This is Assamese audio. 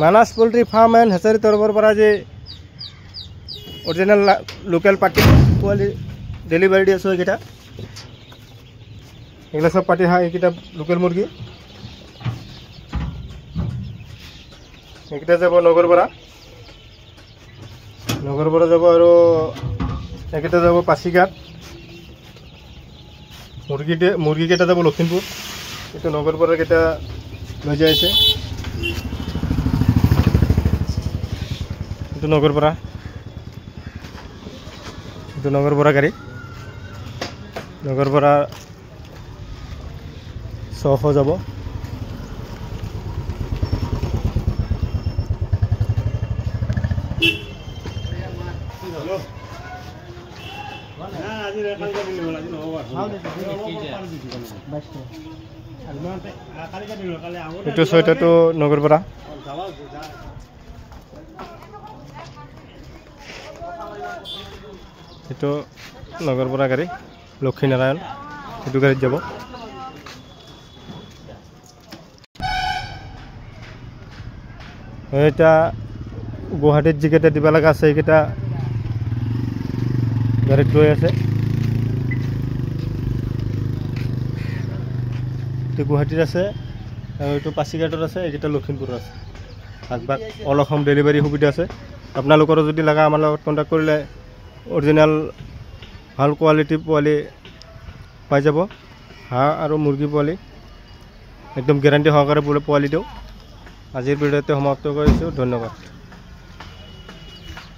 মানাস পোল্ট্ৰি ফাৰ্ম এন্ড হেচাৰি তৰফৰ পৰা যে অৰিজিনেল লোকেল পাটি পোৱালি ডেলিভাৰী দি আছোঁ এইকেইটা এইগুলা সব পাটি হাঁহ এইকেইটা লোকেল মুৰ্গী এইকেইটা যাব নগৰ পৰা যাব আৰু এইকেইটা যাব পাছিঘাট মুৰ্গীকেইটা যাব লখিমপুৰ এইটো নগৰ পৰা কেইটা লৈ যাই আছে এইটো নগৰ পৰা গাড়ী নগৰ পৰা 600 যাব এইটো 6টাটো নগৰ পৰা এইটো নগৰ পৰা গাড়ী লক্ষীনাৰায়ণ এইটো গাড়ীত যাব এটা গুৱাহাটীত যিকেইটা দিব লগা আছে এইকেইটা গাড়ীত লৈ আছে এইটো গুৱাহাটীত আছে আৰু এইটো পাছিঘাটত আছে এইকেইটা লখিমপুৰত আছে আগবাগ অল অসম ডেলিভাৰী সুবিধা আছে আপোনালোকৰো যদি লগা আমাৰ লগত কণ্টেক্ট কৰিলে অৰিজিনেল ভাল কোৱালিটি পোৱালি পাই যাব হাঁহ আৰু মুৰ্গী পোৱালি একদম গেৰাণ্টি সহকাৰে পোৱালি দিওঁ আজিৰ ভিডিঅ'তে সমাপ্ত কৰিছোঁ ধন্যবাদ